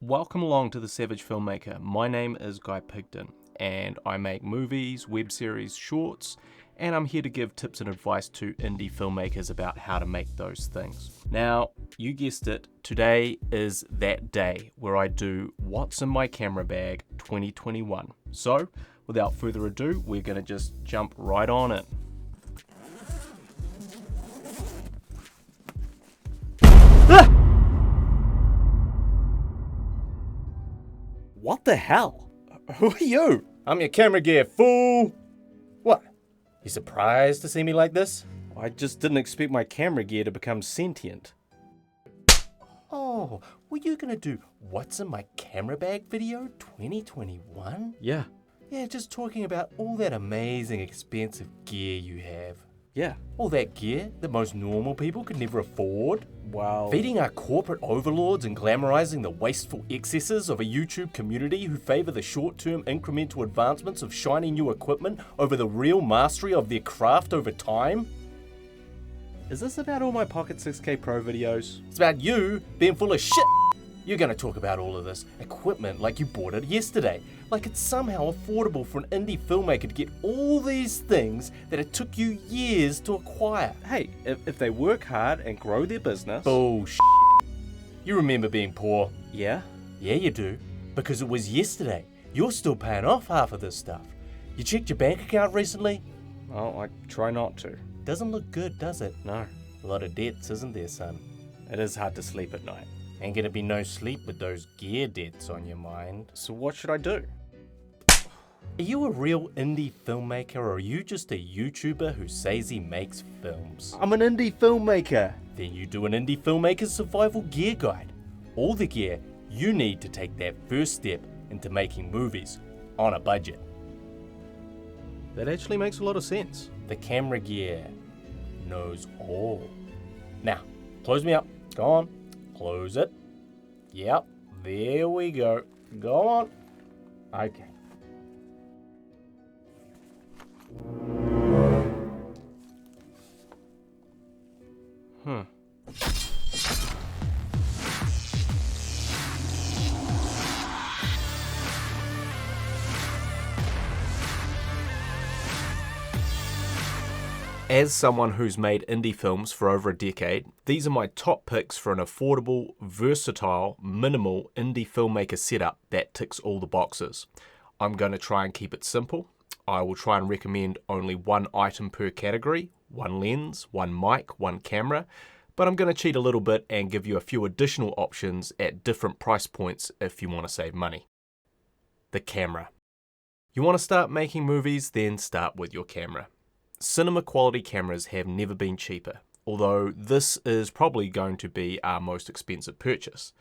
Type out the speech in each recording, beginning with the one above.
Welcome along to the Savage Filmmaker. My name is Guy Pigden and I make movies, web series, shorts, and I'm here to give tips and advice to indie filmmakers about how to make those things. Now, you guessed it, today is that day where I do What's in My Camera Bag 2021. So, without further ado, we're going to just jump right on it. What the hell? Who are you? I'm your camera gear, fool! What? You surprised to see me like this? I just didn't expect my camera gear to become sentient. Oh, were you gonna do What's in My Camera Bag video 2021? Yeah. Yeah, just talking about all that amazing expensive gear you have. Yeah. All that gear that most normal people could never afford. Wow. Feeding our corporate overlords and glamorizing the wasteful excesses of a YouTube community who favor the short-term incremental advancements of shiny new equipment over the real mastery of their craft over time. Is this about all my Pocket 6K Pro videos? It's about you being full of shit. You're gonna talk about all of this equipment like you bought it yesterday. Like it's somehow affordable for an indie filmmaker to get all these things that it took you years to acquire. Hey, if they work hard and grow their business... Bullshit. You remember being poor? Yeah? Yeah, you do. Because it was yesterday. You're still paying off half of this stuff. You checked your bank account recently? Well, I try not to. Doesn't look good, does it? No. A lot of debts, isn't there, son? It is hard to sleep at night. Ain't gonna be no sleep with those gear debts on your mind. So what should I do? Are you a real indie filmmaker or are you just a YouTuber who says he makes films? I'm an indie filmmaker. Then you do an indie filmmaker's survival gear guide. All the gear you need to take that first step into making movies on a budget. That actually makes a lot of sense. The camera gear knows all. Now, close me up. Go on. Close it. Yep, there we go. Go on. Okay. As someone who's made indie films for over a decade, these are my top picks for an affordable, versatile, minimal indie filmmaker setup that ticks all the boxes. I'm going to try and keep it simple. I will try and recommend only one item per category, one lens, one mic, one camera, but I'm going to cheat a little bit and give you a few additional options at different price points if you want to save money. The camera. You want to start making movies, then start with your camera. Cinema quality cameras have never been cheaper, although this is probably going to be our most expensive purchase,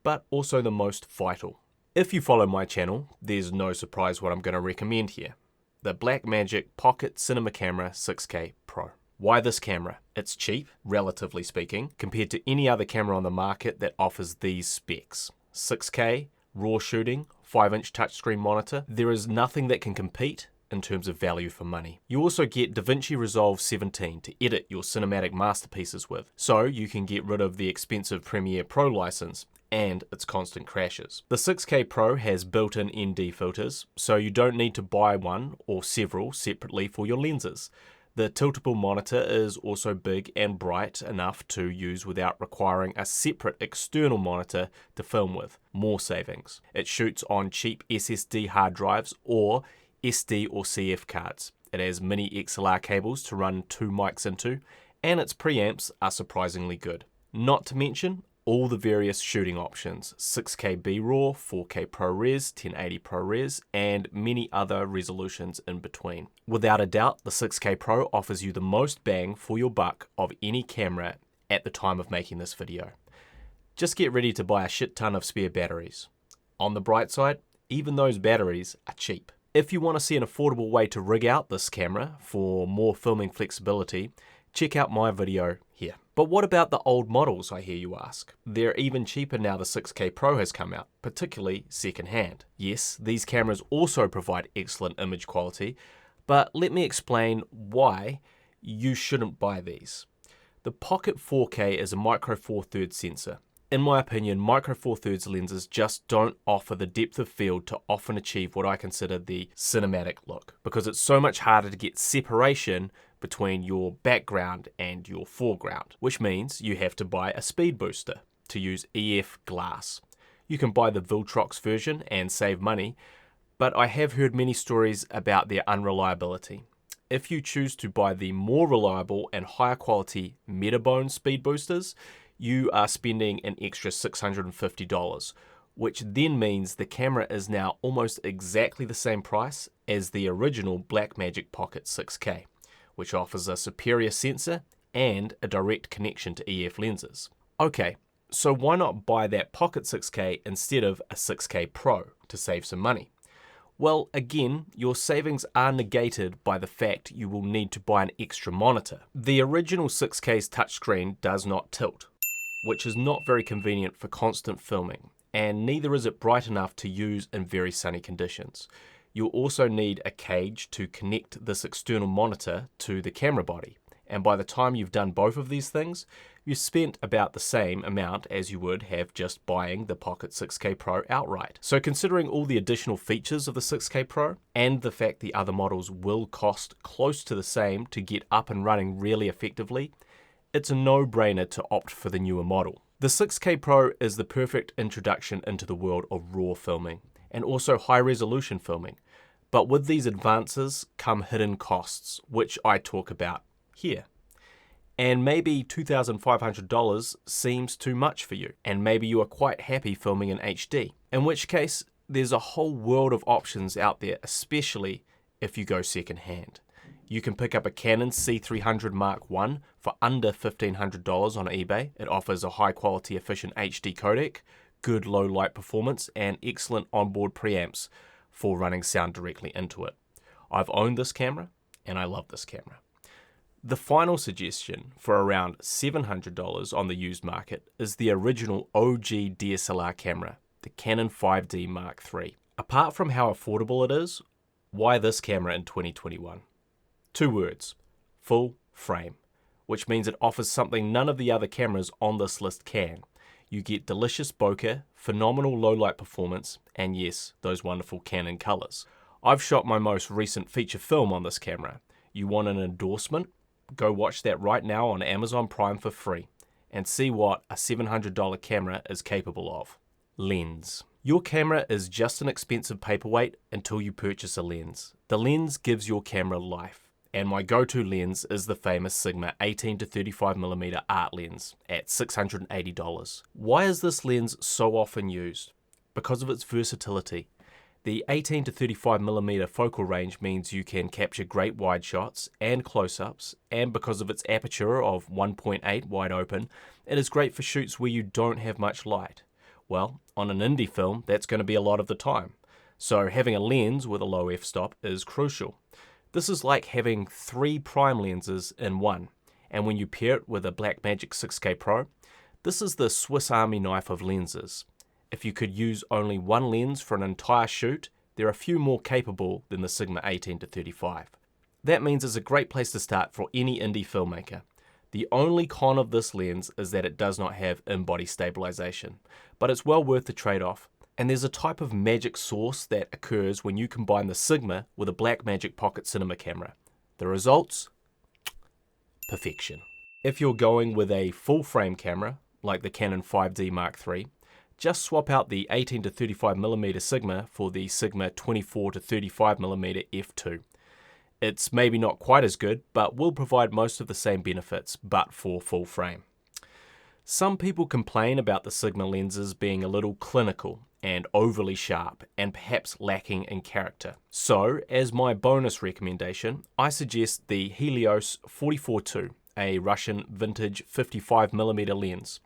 but also the most vital. If you follow my channel, there's no surprise what I'm going to recommend here. The Blackmagic Pocket Cinema Camera 6K Pro. Why this camera? It's cheap, relatively speaking, compared to any other camera on the market that offers these specs. 6K, raw shooting, 5-inch touchscreen monitor. There is nothing that can compete in terms of value for money. You also get DaVinci Resolve 17 to edit your cinematic masterpieces with, so you can get rid of the expensive Premiere Pro license and its constant crashes. The 6K Pro has built-in ND filters, so you don't need to buy one or several separately for your lenses. The tiltable monitor is also big and bright enough to use without requiring a separate external monitor to film with. More savings. It shoots on cheap SSD hard drives or SD or CF cards. It has mini XLR cables to run two mics into, and its preamps are surprisingly good. Not to mention all the various shooting options, 6K B-RAW, 4K ProRes, 1080 ProRes, and many other resolutions in between. Without a doubt, the 6K Pro offers you the most bang for your buck of any camera at the time of making this video. Just get ready to buy a shit ton of spare batteries. On the bright side, even those batteries are cheap. If you want to see an affordable way to rig out this camera for more filming flexibility, check out my video here. But what about the old models, I hear you ask? They're even cheaper now the 6K Pro has come out, particularly second-hand. Yes, these cameras also provide excellent image quality, but let me explain why you shouldn't buy these. The Pocket 4K is a micro four-thirds sensor. in my opinion, Micro Four Thirds lenses just don't offer the depth of field to often achieve what I consider the cinematic look, because it's so much harder to get separation between your background and your foreground, which means you have to buy a speed booster to use EF glass. You can buy the Viltrox version and save money, but I have heard many stories about their unreliability. If you choose to buy the more reliable and higher quality Metabone speed boosters, you are spending an extra $650, which then means the camera is now almost exactly the same price as the original Blackmagic Pocket 6K, which offers a superior sensor and a direct connection to EF lenses. Okay, so why not buy that Pocket 6K instead of a 6K Pro to save some money? Well, again, your savings are negated by the fact you will need to buy an extra monitor. The original 6K's touchscreen does not tilt, which is not very convenient for constant filming, and neither is it bright enough to use in very sunny conditions. You'll also need a cage to connect this external monitor to the camera body, and by the time you've done both of these things, you've spent about the same amount as you would have just buying the Pocket 6K Pro outright. So considering all the additional features of the 6K Pro, and the fact the other models will cost close to the same to get up and running really effectively, it's a no-brainer to opt for the newer model. The 6K Pro is the perfect introduction into the world of RAW filming, and also high-resolution filming. But with these advances come hidden costs, which I talk about here. And maybe $2,500 seems too much for you, and maybe you are quite happy filming in HD, in which case there's a whole world of options out there, especially if you go second-hand. You can pick up a Canon C300 Mark I for under $1,500 on eBay. It offers a high-quality, efficient HD codec, good low-light performance, and excellent onboard preamps for running sound directly into it. I've owned this camera, and I love this camera. The final suggestion for around $700 on the used market is the original OG DSLR camera, the Canon 5D Mark III. Apart from how affordable it is, why this camera in 2021? 2 words: full frame, which means it offers something none of the other cameras on this list can. You get delicious bokeh, phenomenal low light performance, and yes, those wonderful Canon colors. I've shot my most recent feature film on this camera. You want an endorsement? Go watch that right now on Amazon Prime for free and see what a $700 camera is capable of. Lens. Your camera is just an expensive paperweight until you purchase a lens. The lens gives your camera life, and my go-to lens is the famous Sigma 18-35mm art lens at $680. Why is this lens so often used? Because of its versatility. The 18-35mm focal range means you can capture great wide shots and close-ups, and because of its aperture of 1.8 wide open, it is great for shoots where you don't have much light. Well, on an indie film, that's going to be a lot of the time. So having a lens with a low f-stop is crucial. This is like having 3 prime lenses in one, and when you pair it with a Blackmagic 6K Pro, this is the Swiss Army knife of lenses. If you could use only one lens for an entire shoot, there are few more capable than the Sigma 18-35. That means it's a great place to start for any indie filmmaker. The only con of this lens is that it does not have in-body stabilization, but it's well worth the trade-off. And there's a type of magic sauce that occurs when you combine the Sigma with a Blackmagic Pocket Cinema camera. The results? Perfection. If you're going with a full-frame camera, like the Canon 5D Mark III, just swap out the 18-35mm Sigma for the Sigma 24-35mm f2. It's maybe not quite as good, but will provide most of the same benefits, but for full frame. Some people complain about the Sigma lenses being a little clinical and overly sharp, and perhaps lacking in character. So, as my bonus recommendation, I suggest the Helios 44-2, a Russian vintage 55mm lens.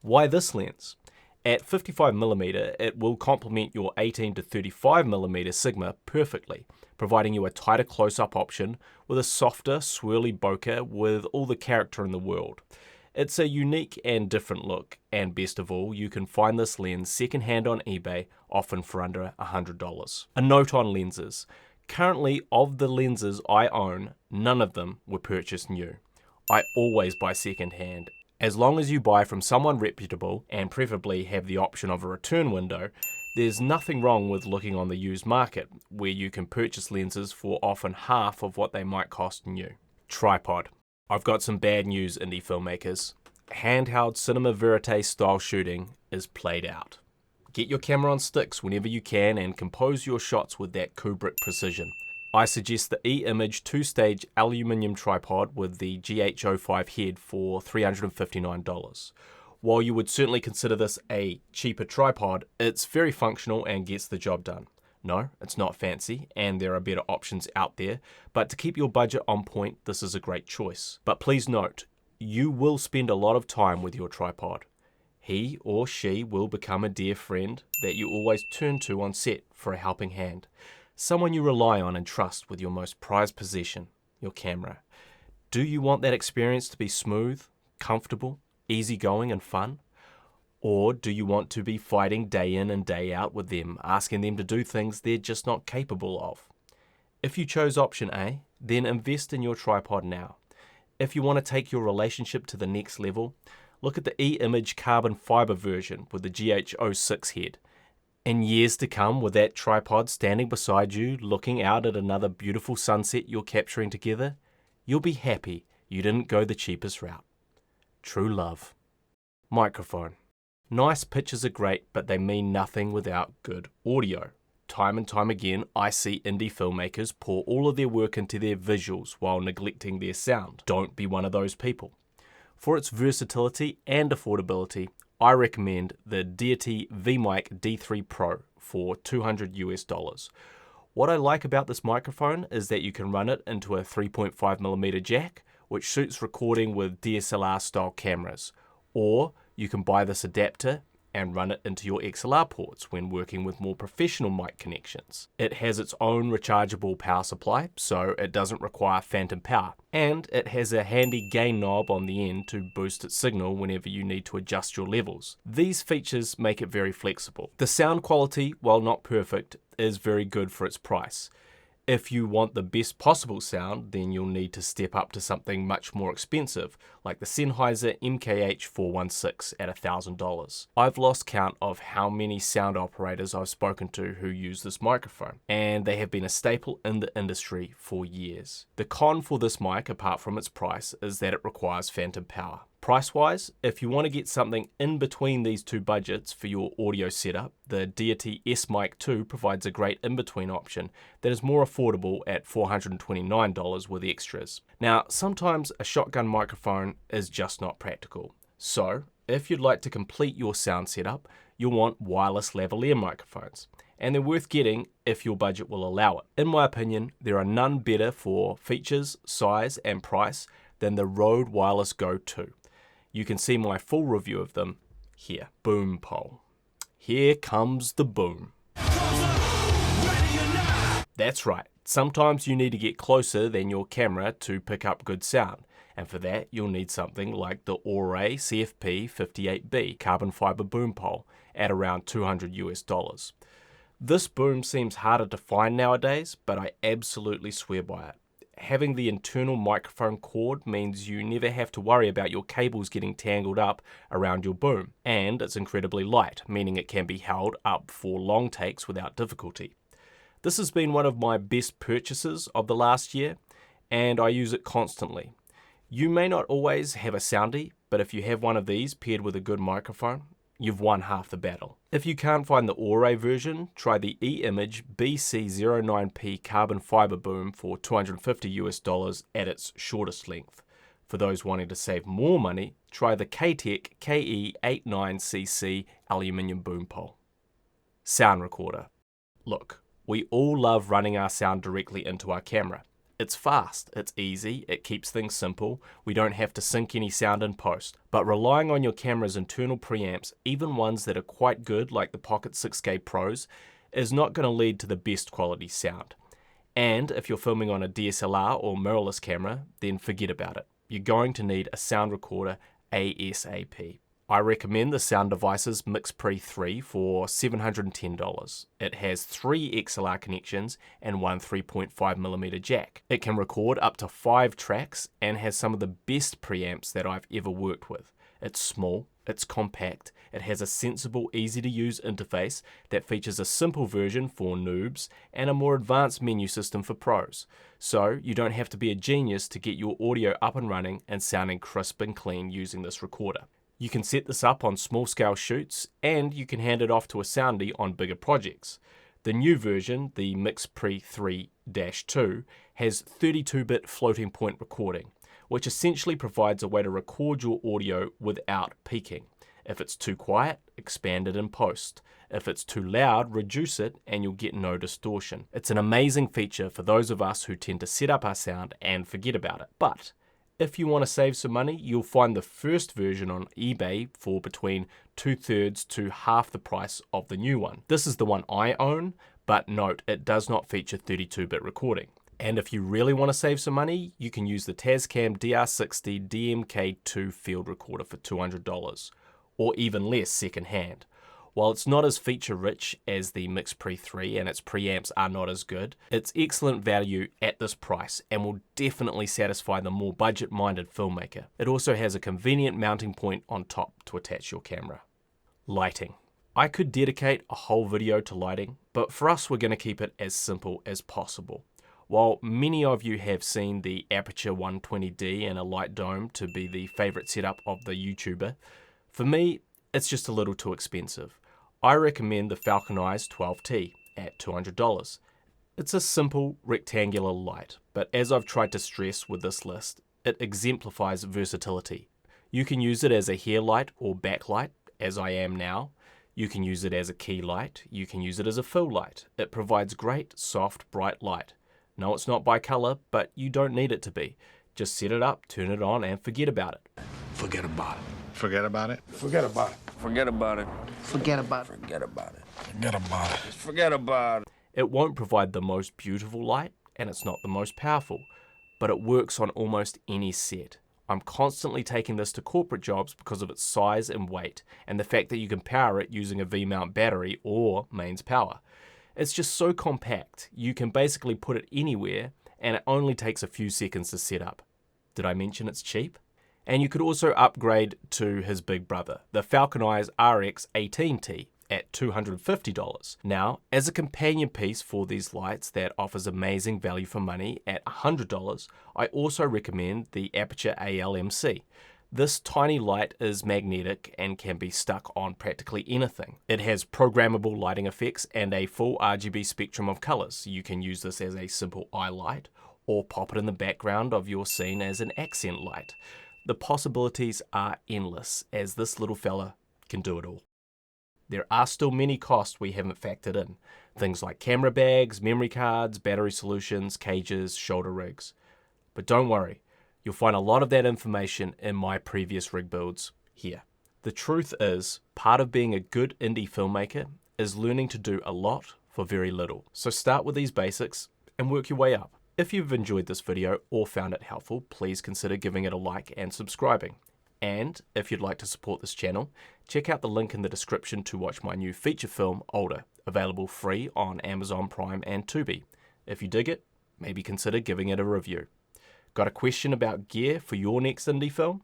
Why this lens? At 55mm, it will complement your 18-35mm Sigma perfectly, providing you a tighter close-up option with a softer, swirly bokeh with all the character in the world. It's a unique and different look, and best of all, you can find this lens second-hand on eBay, often for under $100. A note on lenses. Currently, of the lenses I own, none of them were purchased new. I always buy second-hand, As long as you buy from someone reputable and preferably have the option of a return window, there's nothing wrong with looking on the used market, where you can purchase lenses for often half of what they might cost new. Tripod. I've got some bad news, indie filmmakers. Handheld cinema verite style shooting is played out. Get your camera on sticks whenever you can and compose your shots with that Kubrick precision. I suggest the E-Image 2-stage aluminium tripod with the GH05 head for $359. While you would certainly consider this a cheaper tripod, it's very functional and gets the job done. No, it's not fancy, and there are better options out there, but to keep your budget on point, this is a great choice. But please note, you will spend a lot of time with your tripod. He or she will become a dear friend that you always turn to on set for a helping hand. Someone you rely on and trust with your most prized possession, your camera. Do you want that experience to be smooth, comfortable, easygoing and fun? Or do you want to be fighting day in and day out with them, asking them to do things they're just not capable of? If you chose option A, then invest in your tripod now. If you want to take your relationship to the next level, look at the E-Image carbon fiber version with the GH06 head. In years to come, with that tripod standing beside you, looking out at another beautiful sunset you're capturing together, you'll be happy you didn't go the cheapest route. True love. Microphone. Nice pictures are great, but they mean nothing without good audio. Time and time again, I see indie filmmakers pour all of their work into their visuals while neglecting their sound. Don't be one of those people. For its versatility and affordability, I recommend the Deity VMic D3 Pro for $200 US. What I like about this microphone is that you can run it into a 3.5mm jack, which suits recording with DSLR style cameras, or you can buy this adapter and run it into your XLR ports when working with more professional mic connections. It has its own rechargeable power supply, so it doesn't require phantom power, and it has a handy gain knob on the end to boost its signal whenever you need to adjust your levels. These features make it very flexible. The sound quality, while not perfect, is very good for its price. If you want the best possible sound, then you'll need to step up to something much more expensive, like the Sennheiser MKH416 at $1,000. I've lost count of how many sound operators I've spoken to who use this microphone, and they have been a staple in the industry for years. The con for this mic, apart from its price, is that it requires phantom power. Price-wise, if you want to get something in between these two budgets for your audio setup, the Deity S-Mic 2 provides a great in-between option that is more affordable at $429 with extras. Now, sometimes a shotgun microphone is just not practical. So, if you'd like to complete your sound setup, you'll want wireless lavalier microphones, and they're worth getting if your budget will allow it. In my opinion, there are none better for features, size, and price than the Rode Wireless Go 2. You can see my full review of them here. Boom pole. Here comes the boom. That's right. Sometimes you need to get closer than your camera to pick up good sound. And for that, you'll need something like the Auray CFP58B carbon fiber boom pole at around $200 US. This boom seems harder to find nowadays, but I absolutely swear by it. Having the internal microphone cord means you never have to worry about your cables getting tangled up around your boom, and it's incredibly light, meaning it can be held up for long takes without difficulty. This has been one of my best purchases of the last year, and I use it constantly. You may not always have a soundy, but if you have one of these paired with a good microphone, you've won half the battle. If you can't find the Auray version, try the E-Image BC09P carbon fiber boom for $250 US at its shortest length. For those wanting to save more money, try the K-Tech KE89cc aluminium boom pole. Sound recorder. Look, we all love running our sound directly into our camera. It's fast, it's easy, it keeps things simple, we don't have to sync any sound in post. But relying on your camera's internal preamps, even ones that are quite good like the Pocket 6K Pros, is not going to lead to the best quality sound. And if you're filming on a DSLR or mirrorless camera, then forget about it. You're going to need a sound recorder ASAP. I recommend the Sound Devices MixPre 3 for $710. It has 3 XLR connections and one 3.5mm jack. It can record up to 5 tracks and has some of the best preamps that I've ever worked with. It's small, it's compact, it has a sensible, easy to use interface that features a simple version for noobs and a more advanced menu system for pros. So you don't have to be a genius to get your audio up and running and sounding crisp and clean using this recorder. You can set this up on small scale shoots and you can hand it off to a soundy on bigger projects. The new version, the MixPre 3-2, has 32-bit floating point recording, which essentially provides a way to record your audio without peaking. If it's too quiet, expand it in post. If it's too loud, reduce it and you'll get no distortion. It's an amazing feature for those of us who tend to set up our sound and forget about it. But if you want to save some money, you'll find the first version on eBay for between 2/3 to half the price of the new one. This is the one I own, but note it does not feature 32-bit recording. And if you really want to save some money, you can use the Tascam DR60 DMK2 field recorder for $200, or even less secondhand. While it's not as feature-rich as the MixPre 3 and its preamps are not as good, it's excellent value at this price and will definitely satisfy the more budget-minded filmmaker. It also has a convenient mounting point on top to attach your camera. Lighting. I could dedicate a whole video to lighting, but for us we're going to keep it as simple as possible. While many of you have seen the Aperture 120D and a light dome to be the favorite setup of the YouTuber, for me, it's just a little too expensive. I recommend the Falcon Eyes 12T at $200. It's a simple rectangular light, but as I've tried to stress with this list, it exemplifies versatility. You can use it as a hair light or backlight, as I am now. You can use it as a key light. You can use it as a fill light. It provides great, soft, bright light. No, it's not by color, but you don't need it to be. Just set it up, turn it on, and forget about it. Forget about it. Forget about it? Forget about it. Forget about it. Forget about it. Forget about it. Forget about it. Forget about it. It won't provide the most beautiful light, and it's not the most powerful, but it works on almost any set. I'm constantly taking this to corporate jobs because of its size and weight, and the fact that you can power it using a V-mount battery or mains power. It's just so compact, you can basically put it anywhere, and it only takes a few seconds to set up. Did I mention it's cheap? And you could also upgrade to his big brother, the Falcon Eyes RX18T at $250. Now, as a companion piece for these lights that offers amazing value for money at $100, I also recommend the Aperture ALMC. This tiny light is magnetic and can be stuck on practically anything. It has programmable lighting effects and a full RGB spectrum of colors. You can use this as a simple eye light or pop it in the background of your scene as an accent light. The possibilities are endless, as this little fella can do it all. There are still many costs we haven't factored in. Things like camera bags, memory cards, battery solutions, cages, shoulder rigs. But don't worry, you'll find a lot of that information in my previous rig builds here. The truth is, part of being a good indie filmmaker is learning to do a lot for very little. So start with these basics and work your way up. If you've enjoyed this video or found it helpful, please consider giving it a like and subscribing. And if you'd like to support this channel, check out the link in the description to watch my new feature film, Older, available free on Amazon Prime and Tubi. If you dig it, maybe consider giving it a review. Got a question about gear for your next indie film?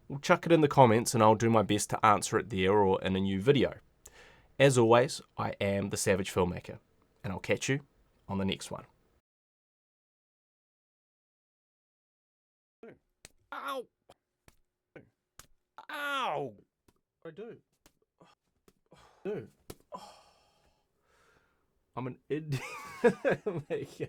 Well, chuck it in the comments and I'll do my best to answer it there or in a new video. As always, I am the Savage Filmmaker, and I'll catch you on the next one. Ow! Ow! I do. I'm an indie filmmaker.